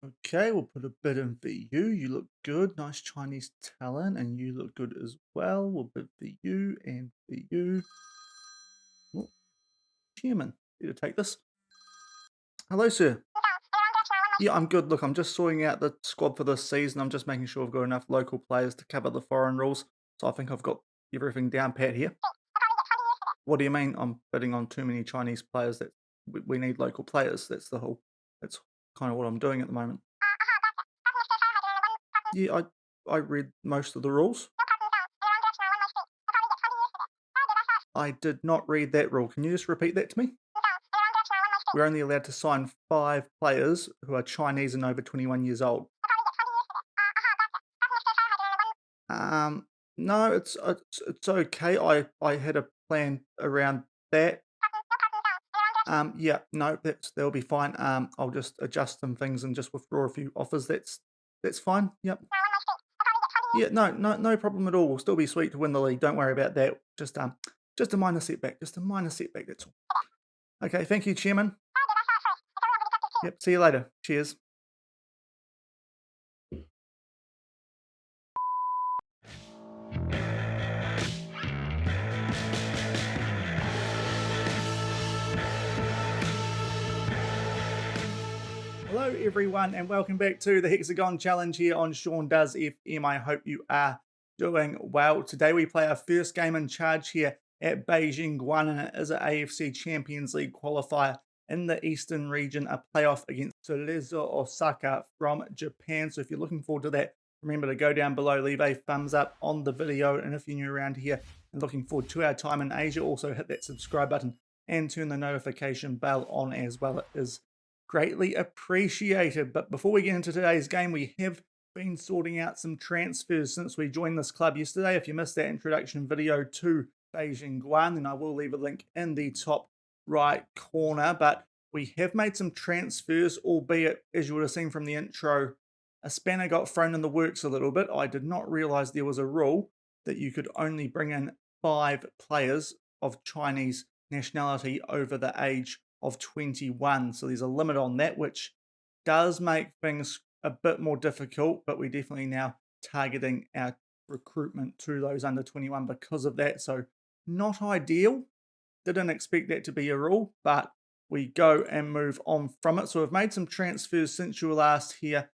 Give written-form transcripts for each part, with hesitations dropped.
Okay, we'll put a bid in for you. You look good. Nice Chinese talent, and you look good as well. We'll bid for you and for you. Oh, Chairman, you to take this. Hello, sir. Yeah, I'm good. Look, I'm just sorting out the squad for this season. I'm just making sure I've got enough local players to cover the foreign rules. So I think I've got everything down pat here. What do you mean? I'm bidding on too many Chinese players. That we need local players. That's kind of what I'm doing at the moment. Yeah, I read most of the rules. I did not read that rule. Can you just repeat that to me? We're only allowed to sign 5 players who are Chinese and over 21 years old. Um, no, it's okay. I had a plan around that. Yeah, no, that'll be fine. I'll just adjust some things and just withdraw a few offers. That's fine. Yep. Yeah, no problem at all. We'll still be sweet to win the league. Don't worry about that. Just a minor setback. Just a minor setback. That's all. Okay, thank you, Chairman. Yep, see you later. Cheers. Hello, everyone, and welcome back to the Hexagon Challenge here on Shaun Does FM. I hope you are doing well. Today we play our first game in charge here at Beijing Guoan, and it is an AFC Champions League Qualifier in the Eastern region, a playoff against Cezero Osaka from Japan. So if you're looking forward to that, remember to go down below, leave a thumbs up on the video, and if you're new around here and looking forward to our time in Asia, also hit that subscribe button and turn the notification bell on as well. It is greatly appreciated. But before we get into today's game, we have been sorting out some transfers since we joined this club yesterday. If you missed that introduction video to Beijing Guoan, then I will leave a link in the top right corner. But we have made some transfers, albeit, as you would have seen from the intro, a spanner got thrown in the works a little bit. I did not realize there was a rule that you could only bring in 5 players of Chinese nationality over the age of 21. So there's a limit on that, which does make things a bit more difficult, but we're definitely now targeting our recruitment to those under 21 because of that. So not ideal. Didn't expect that to be a rule, but we go and move on from it. So we've made some transfers since you were last here,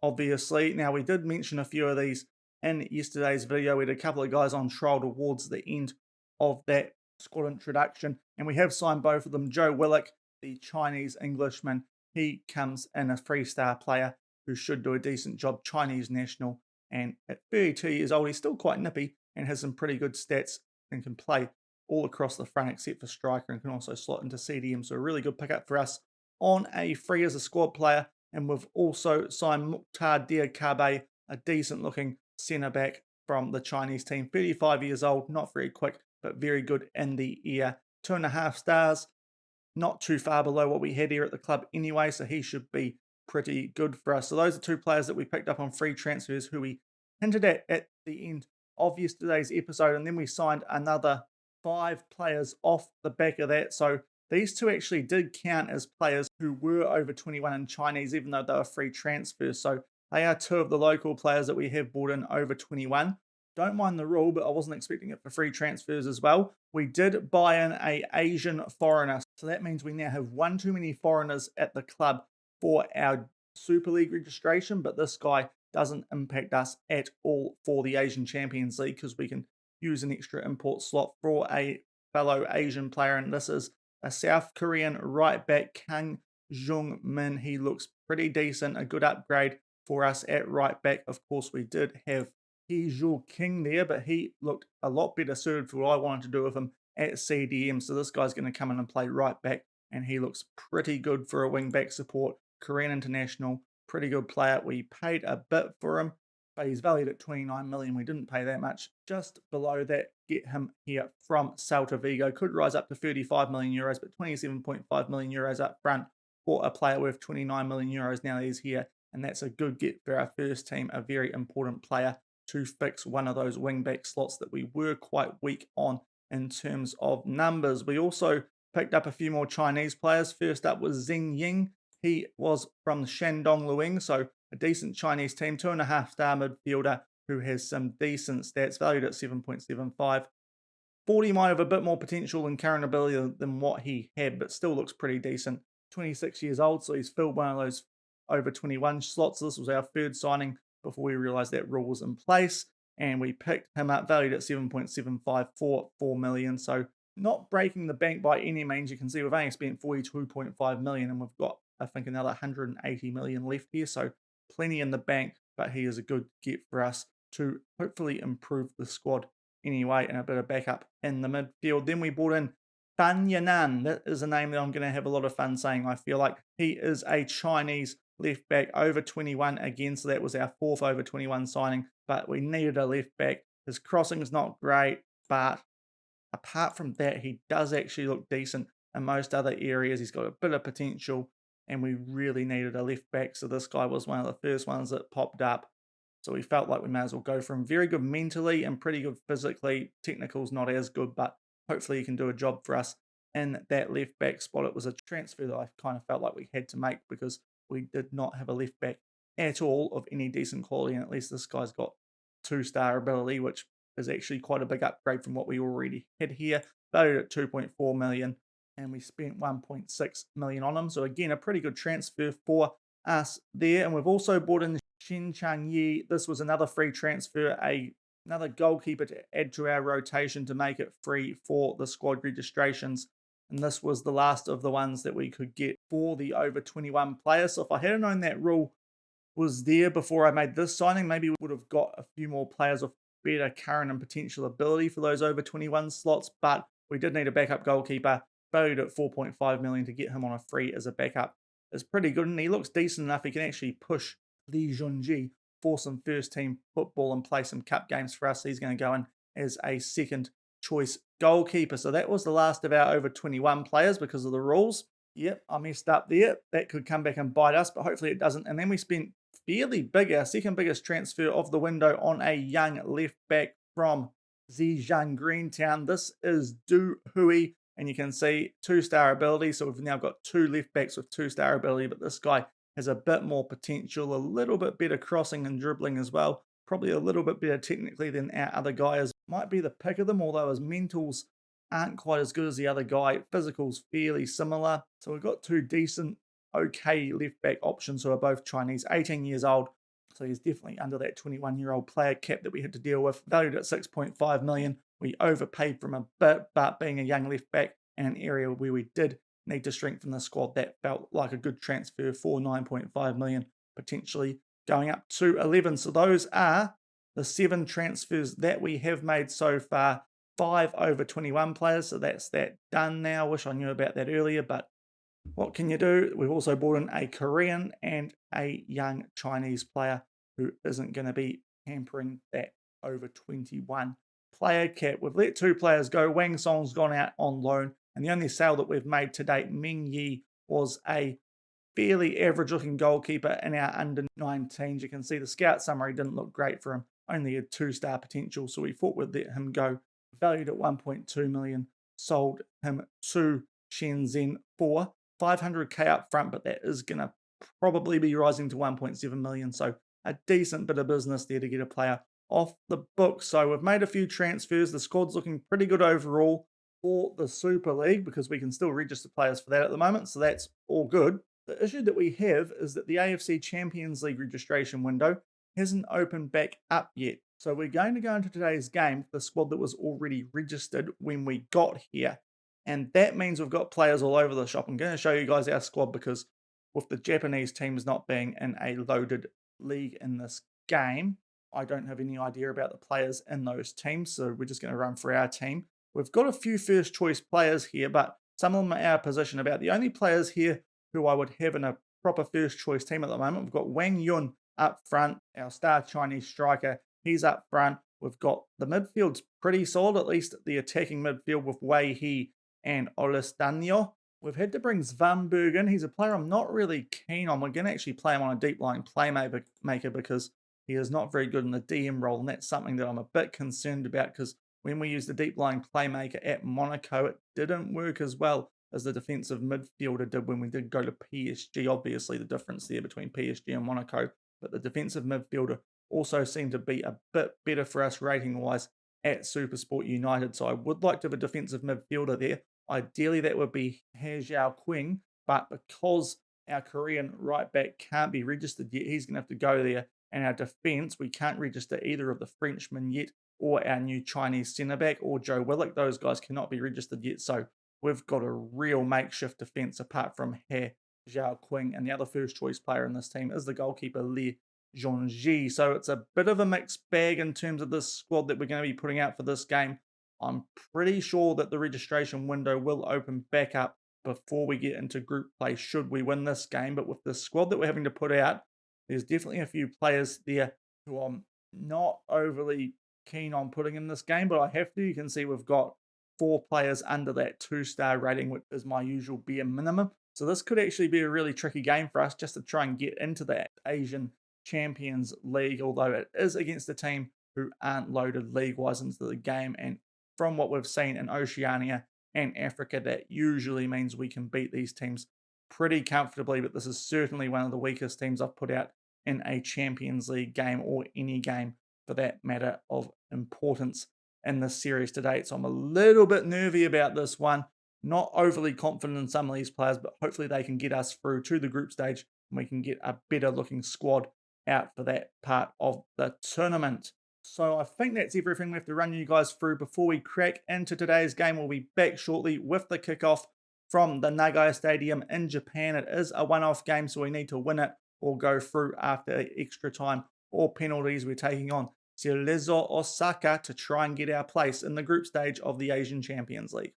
obviously. Now, we did mention a few of these in yesterday's video. We had a couple of guys on trial towards the end of that squad introduction, and we have signed both of them. Joe Willock, the Chinese Englishman, he comes in a 3-star player who should do a decent job, Chinese national, and at 32 years old, he's still quite nippy and has some pretty good stats and can play all across the front except for striker, and can also slot into CDM, so a really good pickup for us on a free as a squad player. And we've also signed Mukhtar Diakabe, a decent looking centre back from the Chinese team, 35 years old, not very quick, but very good in the air. 2.5 stars, not too far below what we had here at the club anyway, so he should be pretty good for us. So those are 2 players that we picked up on free transfers who we hinted at the end of yesterday's episode, and then we signed another 5 players off the back of that. So these 2 actually did count as players who were over 21 in Chinese, even though they were free transfers. So they are 2 of the local players that we have brought in over 21. Don't mind the rule, but I wasn't expecting it for free transfers as well. We did buy in an Asian foreigner. So that means we now have one too many foreigners at the club for our Super League registration, but this guy doesn't impact us at all for the Asian Champions League because we can use an extra import slot for a fellow Asian player, and this is a South Korean right back, Kang Jung Min. He looks pretty decent, a good upgrade for us at right back. Of course, we did have Hee-Jul King there, but he looked a lot better suited for what I wanted to do with him at CDM. So this guy's going to come in and play right back, and he looks pretty good for a wing back support. Korean international, pretty good player. We paid a bit for him, but he's valued at 29 million. We didn't pay that much. Just below that, get him here from Celta Vigo. Could rise up to 35 million euros, but 27.5 million euros up front for a player worth 29 million euros. Now he's here, and that's a good get for our first team, a very important player to fix one of those wing-back slots that we were quite weak on in terms of numbers. We also picked up a few more Chinese players. First up was Zheng Ying. He was from Shandong Luing, so a decent Chinese team, 2.5-star midfielder who has some decent stats, valued at 7.75. 40 might have a bit more potential and current ability than what he had, but still looks pretty decent. 26 years old, so he's filled one of those over 21 slots. This was our third signing before we realized that rule was in place, and we picked him up, valued at 7.75 for 4 million. So not breaking the bank by any means. You can see we've only spent 42.5 million, and we've got, I think, another 180 million left here. So plenty in the bank, but he is a good get for us to hopefully improve the squad anyway, and a bit of backup in the midfield. Then we brought in Fan Yanan. That is a name that I'm going to have a lot of fun saying, I feel like. He is a Chinese left back, over 21 again, so that was our fourth over 21 signing, but we needed a left back. His crossing is not great, but apart from that, he does actually look decent in most other areas. He's got a bit of potential, and we really needed a left back, so this guy was one of the first ones that popped up. So we felt like we may as well go for him. Very good mentally and pretty good physically. Technical's not as good, but hopefully he can do a job for us in that left back spot. It was a transfer that I kind of felt like we had to make because we did not have a left back at all of any decent quality, and at least this guy's got 2-star ability, which is actually quite a big upgrade from what we already had here. Valued at 2.4 million, and we spent 1.6 million on him. So again, a pretty good transfer for us there. And we've also bought in Shin Chang Yi. This was another free transfer, another goalkeeper to add to our rotation to make it free for the squad registrations. And this was the last of the ones that we could get for the over 21 players. So if I had known that rule was there before I made this signing, maybe we would have got a few more players of better current and potential ability for those over 21 slots. But we did need a backup goalkeeper, valued at 4.5 million, to get him on a free as a backup. It's pretty good, and he looks decent enough. He can actually push Li Junji for some first team football and play some cup games for us. He's going to go in as a second choice goalkeeper. So that was the last of our over 21 players because of the rules. Yep, I messed up there. That could come back and bite us, but hopefully it doesn't. And then we spent fairly big, our second biggest transfer of the window, on a young left back from Zhejiang Greentown. This is Du Hui, and you can see 2-star ability. So we've now got 2 left backs with 2-star ability, but this guy has a bit more potential, a little bit better crossing and dribbling as well. Probably a little bit better technically than our other guys. Might be the pick of them, although his mentals aren't quite as good as the other guy. Physical's fairly similar. So we've got 2 decent, okay left back options who are both Chinese, 18 years old. So he's definitely under that 21-year-old player cap that we had to deal with. Valued at 6.5 million. We overpaid from a bit, but being a young left back in an area where we did need to strengthen the squad, that felt like a good transfer for 9.5 million, potentially going up to 11. So those are the 7 transfers that we have made so far. 5 over 21 players, so that's that done now. Wish I knew about that earlier, but what can you do? We've also brought in a Korean and a young Chinese player who isn't going to be hampering that over 21 player cap. We've let 2 players go. Wang Song's gone out on loan, and the only sale that we've made to date, Meng Yi, was a fairly average looking goalkeeper in our under 19s. You can see the scout summary didn't look great for him, only had 2-star potential, so we thought we'd let him go. Valued at 1.2 million, sold him to Shenzhen for 500k up front, but that is going to probably be rising to 1.7 million, so a decent bit of business there to get a player off the book. So we've made a few transfers. The squad's looking pretty good overall for the Super League because we can still register players for that at the moment, so that's all good. The issue that we have is that the AFC Champions League registration window hasn't opened back up yet. So we're going to go into today's game with the squad that was already registered when we got here. And that means we've got players all over the shop. I'm going to show you guys our squad because with the Japanese teams not being in a loaded league in this game, I don't have any idea about the players in those teams. So we're just going to run for our team. We've got a few first choice players here, but some of them are our position. About the only players here who I would have in a proper first choice team at the moment, we've got Wang Yun up front, our star Chinese striker. He's up front. We've got the midfield's pretty solid, at least the attacking midfield with Wei He and Olestanio. We've had to bring Svanberg in. He's a player I'm not really keen on. We're going to actually play him on a deep lying playmaker because he is not very good in the DM role, and that's something that I'm a bit concerned about because when we used the deep lying playmaker at Monaco, it didn't work as well as the defensive midfielder did when we did go to PSG. Obviously, the difference there between PSG and Monaco, but the defensive midfielder also seemed to be a bit better for us rating-wise at SuperSport United. So I would like to have a defensive midfielder there. Ideally, that would be Hexagon, but because our Korean right back can't be registered yet, he's going to have to go there. And our defence, we can't register either of the Frenchmen yet, or our new Chinese centre back, or Joe Willock. Those guys cannot be registered yet. So we've got a real makeshift defence apart from He Xiaoqing. And the other first choice player in this team is the goalkeeper, Li Zhongji. So it's a bit of a mixed bag in terms of this squad that we're going to be putting out for this game. I'm pretty sure that the registration window will open back up before we get into group play should we win this game. But with the squad that we're having to put out, there's definitely a few players there who I'm not overly keen on putting in this game, but I have to. You can see we've got 4 players under that 2-star rating, which is my usual bare minimum. So this could actually be a really tricky game for us just to try and get into that Asian Champions League, although it is against a team who aren't loaded league-wise into the game. And from what we've seen in Oceania and Africa, that usually means we can beat these teams pretty comfortably, but this is certainly one of the weakest teams I've put out in a Champions League game, or any game for that matter of importance in this series to date. So I'm a little bit nervy about this one. Not overly confident in some of these players, but hopefully they can get us through to the group stage and we can get a better looking squad out for that part of the tournament. So I think that's everything we have to run you guys through before we crack into today's game. We'll be back shortly with the kickoff from the Nagoya Stadium in Japan. It is a one-off game, so we need to win it or go through after extra time or penalties. We're taking on Cezero Osaka to try and get our place in the group stage of the Asian Champions League.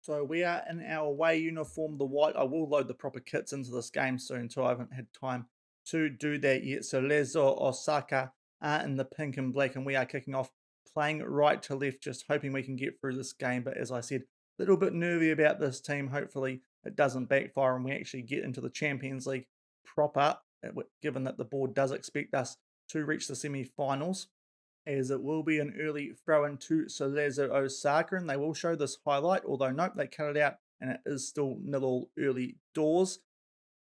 So we are in our away uniform, the white. I will load the proper kits into this game soon, so I haven't had time to do that yet. So Cezero Osaka are in the pink and black, and we are kicking off playing right to left, just hoping we can get through this game. But as I said, a little bit nervy about this team. Hopefully it doesn't backfire and we actually get into the Champions League proper, given that the board does expect us to reach the semi-finals, as it will be an early throw-in to Cezero Osaka, and they will show this highlight, although nope, they cut it out, and it is still 0-0 early doors.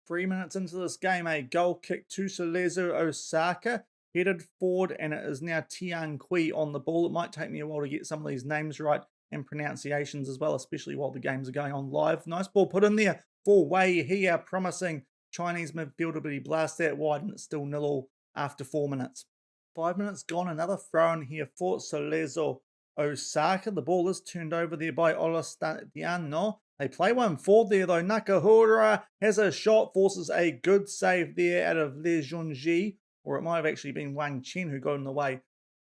3 minutes into this game, a goal kick to Cezero Osaka, headed forward, and it is now Tian Kui on the ball. It might take me a while to get some of these names right and pronunciations as well, especially while the games are going on live. Nice ball put in there for Wei He, a promising Chinese midfielder, but he blasts that wide, and it's still 0-0 after 4 minutes. 5 minutes gone, another throw in here for Cezero Osaka. The ball is turned over there by Olastadiano. They play one forward there though. Nakahura has a shot, forces a good save there out of Li Zhongji, or it might have actually been Wang Chen who got in the way,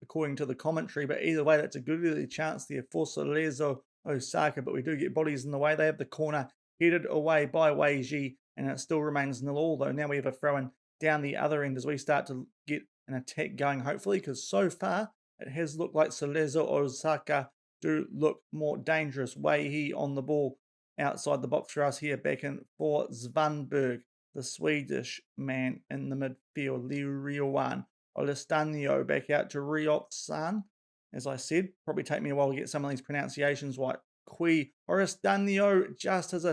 according to the commentary. But either way, that's a good early chance there for Cezero Osaka, but we do get bodies in the way. They have the corner headed away by Wei Ji, and it still remains 0-0, though now we have a throw-in down the other end as we start to get an attack going, hopefully, because so far it has looked like Cezero Osaka do look more dangerous. Wei He on the ball outside the box for us here, back in for Svanberg, the Swedish man in the midfield. Liu Riowan, Olestanio back out to Riot-san. As I said, probably take me a while to get some of these pronunciations right. Qui Olestanio just has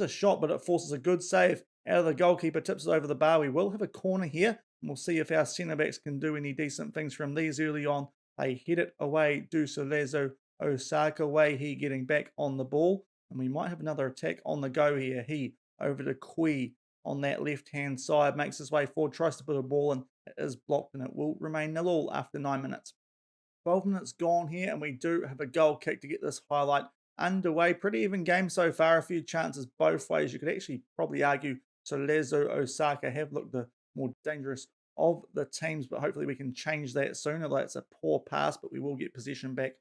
a shot, but it forces a good save out of the goalkeeper, tips it over the bar. We will have a corner here, and we'll see if our centre-backs can do any decent things from these early on. They head it away, do Cezero Osaka. Wei He getting back on the ball, and we might have another attack on the go here. He over to Kui on that left-hand side, makes his way forward, tries to put a ball in. It is blocked, and it will remain 0-0 after 9 minutes. 12 minutes gone here, and we do have a goal kick to get this highlight underway. Pretty even game so far, a few chances both ways. You could actually probably argue Cezero Osaka have looked the more dangerous of the teams, but hopefully we can change that soon. Although it's a poor pass, but we will get possession back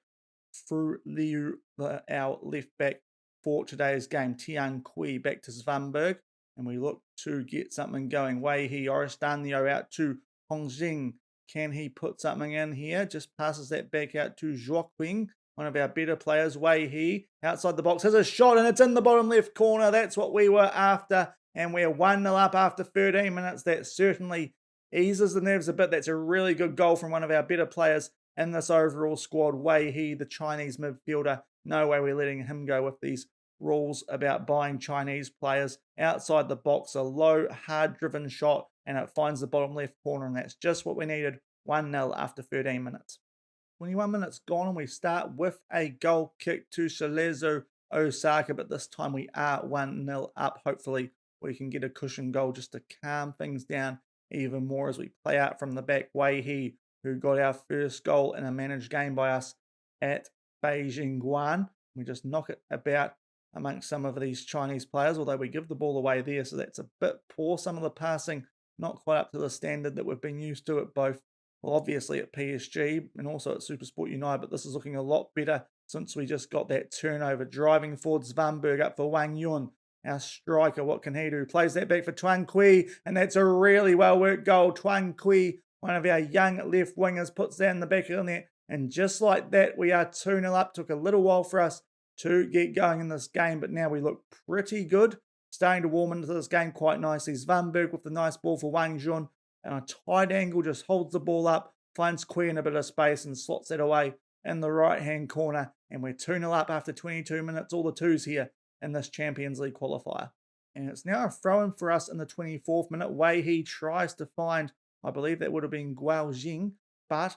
through Liu, our left back for today's game. Tian Kui back to Svanberg, and we look to get something going. Wei He, Oristanio out to Hongxing. Can he put something in here? Just passes that back out to Zhuoqing, one of our better players. Wei He outside the box has a shot, and it's in the bottom left corner. That's what we were after, and we're 1-0 up after 13 minutes. That certainly eases the nerves a bit. That's a really good goal from one of our better players in this overall squad. Wei He, the Chinese midfielder, no way we're letting him go with these rules about buying Chinese players. Outside the box, a low, hard-driven shot, and it finds the bottom left corner, and that's just what we needed. 1-0 after 13 minutes. 21 minutes gone, and we start with a goal kick to Cezero Osaka, but this time we are 1-0 up. Hopefully, we can get a cushion goal just to calm things down even more as we play out from the back. Wei, who got our first goal in a managed game by us at Beijing Guoan. We just knock it about amongst some of these Chinese players, although we give the ball away there, so that's a bit poor. Some of the passing not quite up to the standard that we've been used to at both, well, obviously at PSG and also at SuperSport United, but this is looking a lot better since we just got that turnover. Driving forward, Svanberg up for Wang Yun, our striker. What can he do? Plays that back for Tuan Kui, and that's a really well-worked goal. Tuan Kui, one of our young left wingers, puts that in the back of the net, and just like that, we are 2-0 up. Took a little while for us to get going in this game, but now we look pretty good. Starting to warm into this game quite nicely. Svanberg with the nice ball for Wang Jun, and a tight angle just holds the ball up, finds Kui in a bit of space and slots it away in the right-hand corner, and we're 2-0 up after 22 minutes, all the twos here in this Champions League qualifier. And it's now a throw-in for us in the 24th minute. Wei tries to find, I believe that would have been Guao Jing, but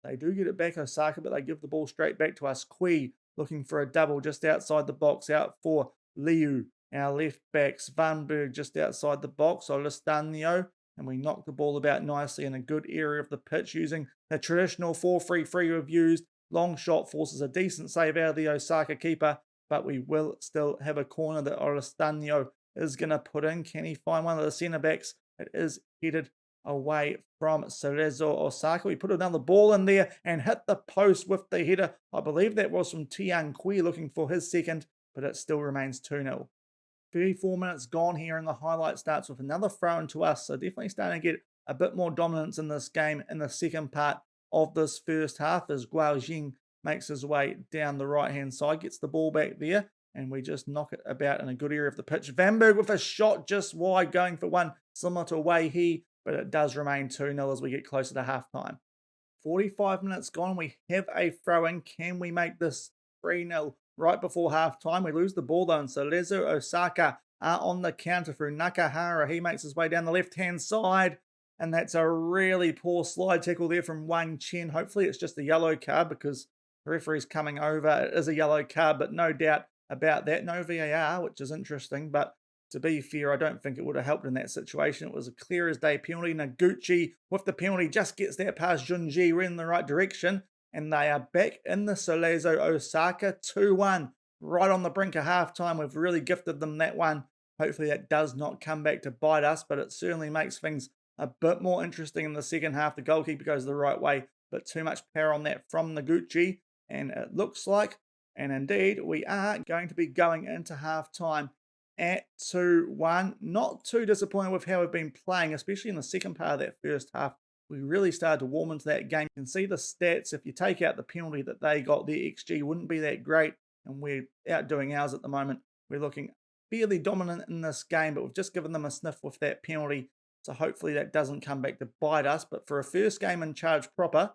they do get it back, Osaka, but they give the ball straight back to us. Kui looking for a double just outside the box, out for Liu, our left back. Svanberg just outside the box, Olestanio, and we knock the ball about nicely in a good area of the pitch using the traditional 4-3-3 we've used. Long shot forces a decent save out of the Osaka keeper, but we will still have a corner that Olestanio is going to put in. Can he find one of the centre backs? It is headed away from Cezero Osaka. We put another ball in there and hit the post with the header. I believe that was from Tian Kui looking for his second, but it still remains 2-0. 34 minutes gone here, and the highlight starts with another throw-in to us. So definitely starting to get a bit more dominance in this game in the second part of this first half as Guao Jing makes his way down the right-hand side, gets the ball back there, and we just knock it about in a good area of the pitch. Vanberg with a shot just wide, going for one similar to Wei, but it does remain 2-0 as we get closer to halftime. 45 minutes gone, we have a throw-in. Can we make this 3-0 right before halftime? We lose the ball though, and Cezero Osaka are on the counter through Nakahara. He makes his way down the left-hand side, and that's a really poor slide tackle there from Wang Chen. Hopefully it's just a yellow card because the referee's coming over. It is a yellow card, but no doubt about that. No VAR, which is interesting, but to be fair, I don't think it would have helped in that situation. It was a clear as day penalty. Noguchi with the penalty just gets that past Junji. We're in the right direction, and they are back in the Cezero Osaka 2-1. Right on the brink of halftime. We've really gifted them that one. Hopefully that does not come back to bite us, but it certainly makes things a bit more interesting in the second half. The goalkeeper goes the right way, but too much power on that from Noguchi, and it looks like, and indeed, we are going to be going into halftime at 2-1. Not too disappointed with how we've been playing, especially in the second part of that first half. We really started to warm into that game. You can see the stats. If you take out the penalty that they got, their XG wouldn't be that great, and we're outdoing ours at the moment. We're looking fairly dominant in this game, but we've just given them a sniff with that penalty, so hopefully that doesn't come back to bite us. But for a first game in charge proper,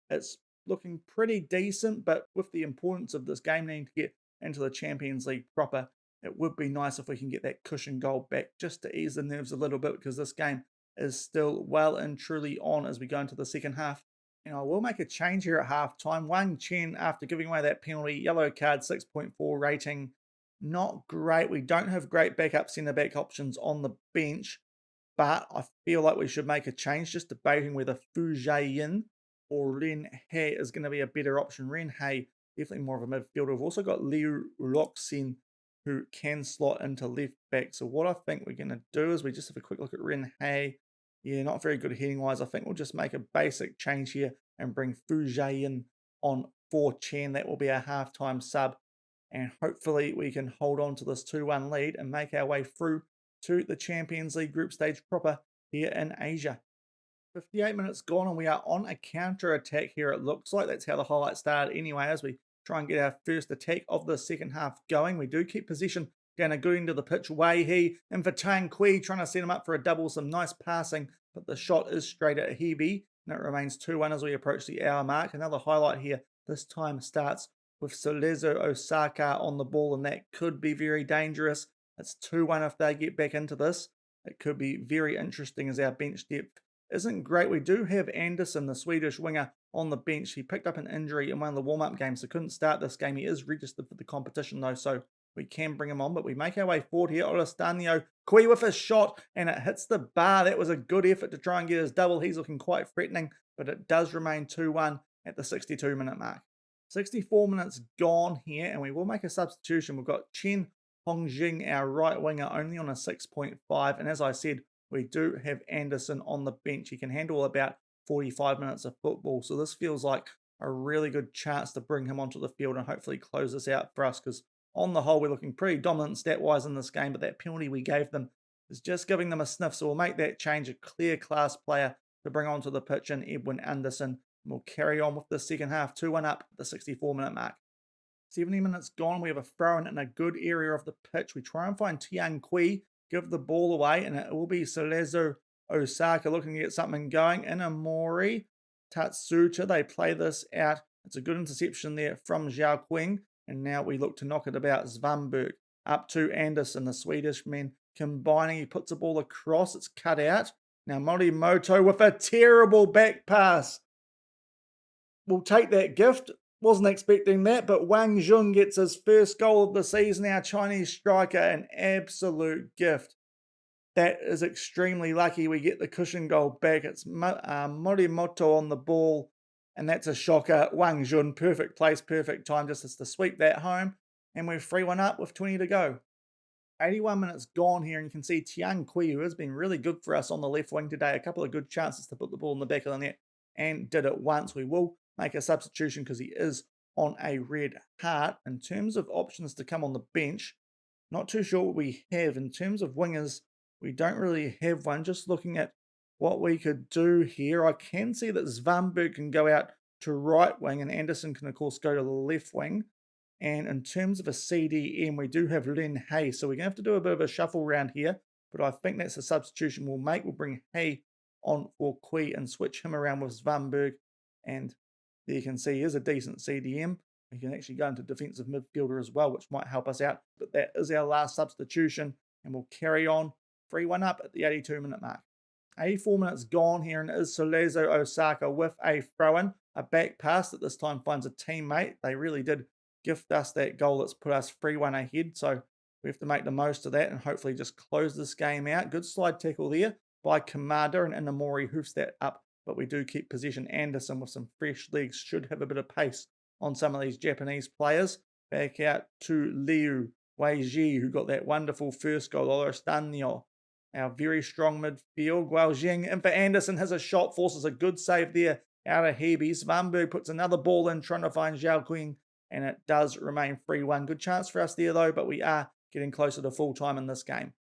it's looking pretty decent, but with the importance of this game needing to get into the Champions League proper, it would be nice if we can get that cushion goal back just to ease the nerves a little bit, because this game is still well and truly on as we go into the second half. And I will make a change here at halftime. Wang Chen, after giving away that penalty, yellow card, 6.4 rating. Not great. We don't have great backup centre-back options on the bench, but I feel like we should make a change. Just debating whether Fu Jiayin or Ren He is going to be a better option. Ren He, definitely more of a midfielder. We've also got Liu Luoxin, who can slot into left back. So what I think we're going to do is we just have a quick look at Ren He. Yeah, not very good heading-wise. I think we'll just make a basic change here and bring Fu Jiayin on for Chen. That will be our halftime sub. And hopefully we can hold on to this 2-1 lead and make our way through to the Champions League group stage proper here in Asia. 58 minutes gone, and we are on a counter-attack here, it looks like. That's how the highlight started anyway, as we try and get our first attack of the second half going. We do keep possession down a good end of the pitch. Wei and for Tang Kui, trying to set him up for a double. Some nice passing, but the shot is straight at Hebe, and it remains 2-1 as we approach the hour mark. Another highlight here. This time starts with Cezero Osaka on the ball, and that could be very dangerous. It's 2-1 if they get back into this. It could be very interesting as our bench depth isn't great. We do have Anderson, the Swedish winger, on the bench. He picked up an injury in one of the warm-up games, so couldn't start this game. He is registered for the competition though, so we can bring him on, but we make our way forward here. Oceania, Kui with a shot, and it hits the bar. That was a good effort to try and get his double. He's looking quite threatening, but it does remain 2-1 at the 62-minute mark. 64 minutes gone here, and we will make a substitution. We've got Chen Hongjing, our right winger, only on a 6.5, and as I said, we do have Anderson on the bench. He can handle about 45 minutes of football, so this feels like a really good chance to bring him onto the field and hopefully close this out for us, because on the whole, we're looking pretty dominant stat-wise in this game, but that penalty we gave them is just giving them a sniff, so we'll make that change. A clear class player to bring onto the pitch in Edwin Anderson. We'll carry on with the second half, 2-1 up at the 64-minute mark. 70 minutes gone, we have a throw-in in a good area of the pitch. We try and find Tian Kui, give the ball away, and it will be Cezero Osaka looking to get something going. Inamori, Tatsuta, they play this out. It's a good interception there from Zhao Qing, and now we look to knock it about. Svanberg up to Anderson, the Swedish men combining. He puts the ball across, it's cut out. Now Morimoto with a terrible back pass. We'll take that gift. Wasn't expecting that, but Wang Jun gets his first goal of the season, our Chinese striker, an absolute gift. That is extremely lucky. We get the cushion goal back. It's Morimoto on the ball, and that's a shocker. Wang Jun, perfect place, perfect time, just as to sweep that home, and we're 3-1 up with 20 to go. 81 minutes gone here, and you can see Tian Kui, who has been really good for us on the left wing today. A couple of good chances to put the ball in the back of the net, and did it once. We will make a substitution because he is on a red heart. In terms of options to come on the bench, not too sure what we have. In terms of wingers, we don't really have one. Just looking at what we could do here, I can see that Svanberg can go out to right wing, and Anderson can, of course, go to the left wing. And in terms of a CDM, we do have Len Hay, so we're going to have to do a bit of a shuffle around here, but I think that's a substitution we'll make. We'll bring Hay on for Kui and switch him around with Svanberg, and there you can see he is a decent CDM. He can actually go into defensive midfielder as well, which might help us out. But that is our last substitution, and we'll carry on 3-1 up at the 82-minute mark. 84 minutes gone here, and it is Cezero Osaka with a throw-in. A back pass that this time finds a teammate. They really did gift us that goal that's put us 3-1 ahead, so we have to make the most of that and hopefully just close this game out. Good slide tackle there by Kamada, and Inamori hoofs that up, but we do keep possession. Anderson with some fresh legs should have a bit of pace on some of these Japanese players. Back out to Liu Weiji, who got that wonderful first goal. Olostanio, our very strong midfield. Guaojing in for Anderson, has a shot, forces a good save there out of Hebe. Svanberg puts another ball in, trying to find Zhao Qing, and it does remain 3-1. Good chance for us there though, but we are getting closer to full time in this game.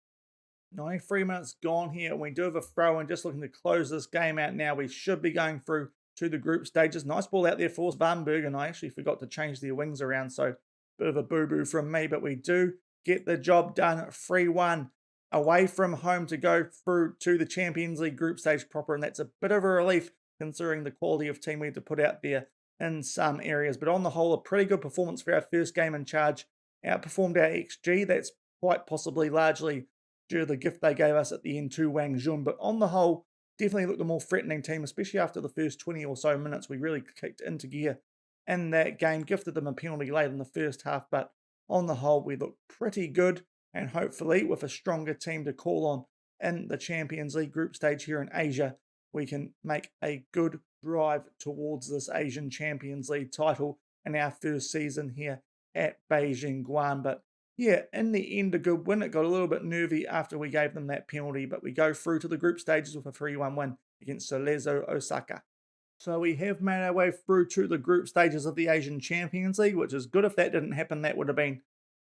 93 minutes gone here, and we do have a throw in, just looking to close this game out now. We should be going through to the group stages. Nice ball out there for Svanberg, and I actually forgot to change their wings around, so bit of a boo-boo from me, but we do get the job done. 3-1 away from home to go through to the Champions League group stage proper, and that's a bit of a relief considering the quality of team we had to put out there in some areas. But on the whole, a pretty good performance for our first game in charge. Outperformed our XG. That's quite possibly largely due to the gift they gave us at the end to Wang Jun. But on the whole, definitely looked a more threatening team, especially after the first 20 or so minutes. We really kicked into gear in that game. Gifted them a penalty late in the first half, but on the whole, we looked pretty good. And hopefully, with a stronger team to call on in the Champions League group stage here in Asia, we can make a good drive towards this Asian Champions League title in our first season here at Beijing Guoan. But yeah, in the end, a good win. It got a little bit nervy after we gave them that penalty, but we go through to the group stages with a 3-1 win against Cezero Osaka. So we have made our way through to the group stages of the Asian Champions League, which is good. If that didn't happen, that would have been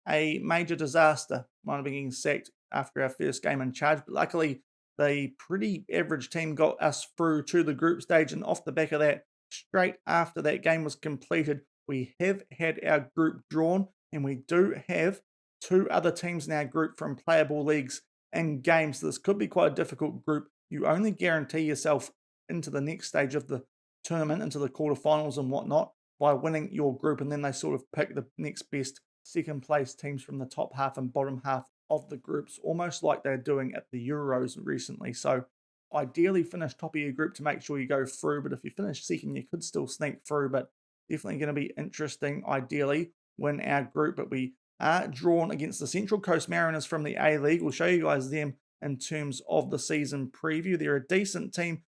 a major disaster. Might have been getting sacked after our first game in charge, but luckily the pretty average team got us through to the group stage, and off the back of that, straight after that game was completed, we have had our group drawn, and we do have 2 other teams in our group from playable leagues and games. So this could be quite a difficult group. You only guarantee yourself into the next stage of the tournament, into the quarterfinals and whatnot, by winning your group, and then they sort of pick the next best second place teams from the top half and bottom half of the groups, almost like they're doing at the Euros recently. So ideally finish top of your group to make sure you go through, but if you finish second, you could still sneak through, but definitely going to be interesting. Ideally win our group, but we are drawn against the Central Coast Mariners from the A-League. We'll show you guys them in terms of the season preview. They're a decent team,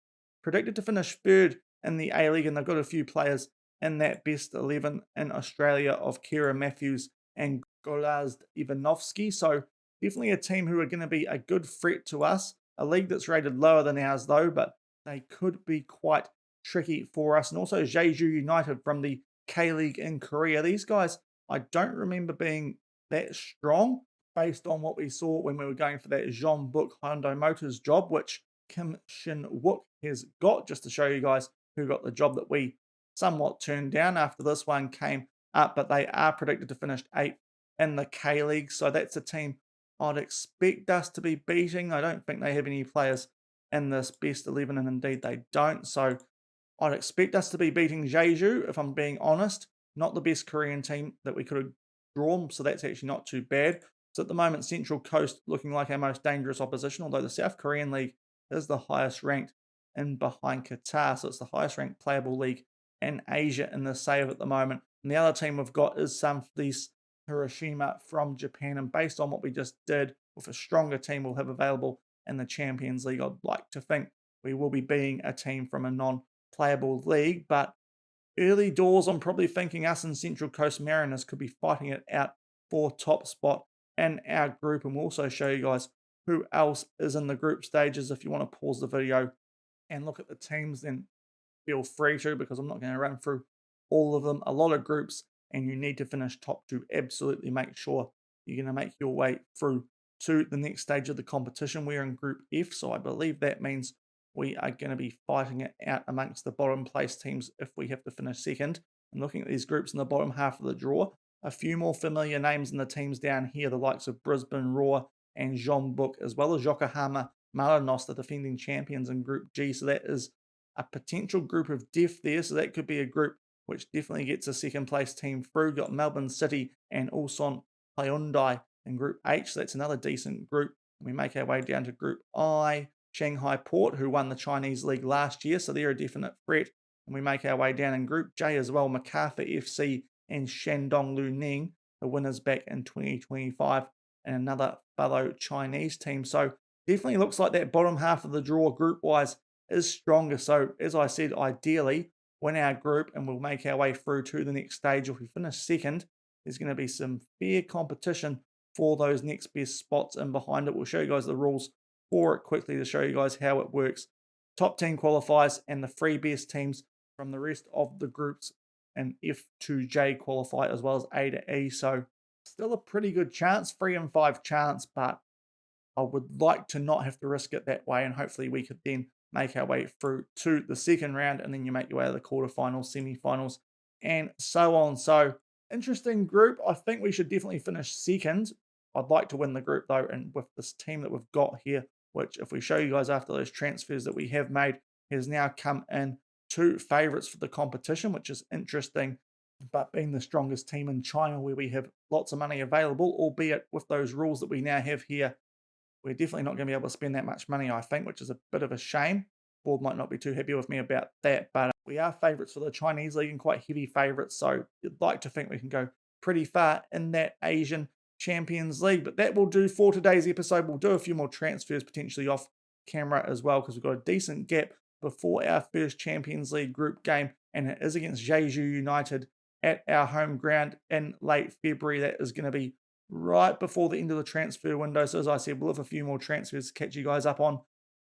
predicted to finish third in the A-League, and they've got a few players in that best 11 in Australia of Kira Matthews and Golazd Ivanovsky. So definitely a team who are going to be a good threat to us. A league that's rated lower than ours though, but they could be quite tricky for us. And also Jeju United from the K-League in Korea. These guys, I don't remember being that strong based on what we saw when we were going for that Jeonbuk Hyundai Motors job, which Kim Shin-wook has got, just to show you guys who got the job that we somewhat turned down after this one came up, but they are predicted to finish 8th in the K-League, so that's a team I'd expect us to be beating. I don't think they have any players in this best 11, and indeed they don't, so I'd expect us to be beating Jeju, if I'm being honest. Not the best Korean team that we could have drawn, so that's actually not too bad. So at the moment, Central Coast looking like our most dangerous opposition, although the South Korean League is the highest ranked in behind Qatar, so it's the highest ranked playable league in Asia in the save at the moment. And the other team we've got is Sanfrecce Hiroshima from Japan, and based on what we just did, with a stronger team we'll have available in the Champions League, I'd like to think we will be beating a team from a non-playable league, but early doors, I'm probably thinking us and Central Coast Mariners could be fighting it out for top spot in our group, and we'll also show you guys who else is in the group stages. If you want to pause the video and look at the teams, then feel free to, because I'm not going to run through all of them. A lot of groups, and you need to finish top to absolutely make sure you're going to make your way through to the next stage of the competition. We're in Group F, so I believe that means we are going to be fighting it out amongst the bottom place teams if we have to finish second. And looking at these groups in the bottom half of the draw, a few more familiar names in the teams down here, the likes of Brisbane Roar and Jeonbuk, as well as Yokohama Marinos, the defending champions in Group G. So that is a potential group of death there. So that could be a group which definitely gets a second place team through. Got Melbourne City and Ulsan Hyundai in Group H. So that's another decent group. We make our way down to Group I. Shanghai Port, who won the Chinese League last year, so they're a definite threat. And we make our way down in Group J as well. MacArthur FC and Shandong Luneng, the winners back in 2025, and another fellow Chinese team. So definitely looks like that bottom half of the draw group-wise is stronger. So as I said, ideally win our group and we'll make our way through to the next stage. If we finish second, there's going to be some fair competition for those next best spots in behind it. We'll show you guys the rules for it quickly to show you guys how it works. Top 10 qualifies, and the 3 best teams from the rest of the groups and F2J qualify, as well as A to E. So still a pretty good chance, 3 and 5 chance, but I would like to not have to risk it that way, and hopefully we could then make our way through to the second round, and then you make your way to the quarterfinals, semi-finals, and so on. So interesting group. I think we should definitely finish second. I'd like to win the group though, and with this team that we've got here, which if we show you guys after those transfers that we have made, has now come in 2 favourites for the competition, which is interesting. But being the strongest team in China, where we have lots of money available, albeit with those rules that we now have here, we're definitely not going to be able to spend that much money, I think, which is a bit of a shame. Board might not be too happy with me about that, but we are favourites for the Chinese League and quite heavy favourites, so you'd like to think we can go pretty far in that Asian Champions League. But that will do for today's episode. We'll do a few more transfers potentially off camera as well, because we've got a decent gap before our first Champions League group game, and it is against Jeju United at our home ground in late February. That is going to be right before the end of the transfer window. So as I said, we'll have a few more transfers to catch you guys up on.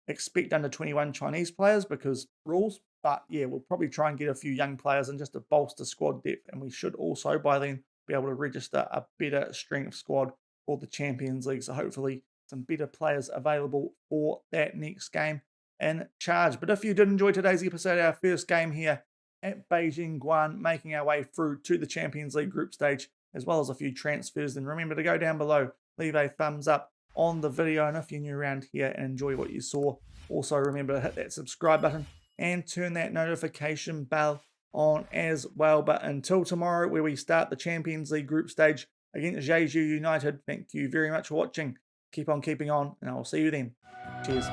Expect under 21 Chinese players because rules, but yeah, we'll probably try and get a few young players and just to bolster squad depth, and we should also by then be able to register a better strength squad for the Champions League. So hopefully some better players available for that next game in charge. But if you did enjoy today's episode, our first game here at Beijing Guoan, making our way through to the Champions League group stage, as well as a few transfers, then remember to go down below, leave a thumbs up on the video, and if you're new around here and enjoy what you saw, also remember to hit that subscribe button and turn that notification bell on as well. But until tomorrow, where we start the Champions League group stage against Jeju United, thank you very much for watching. Keep on keeping on, and I'll see you then. Cheers.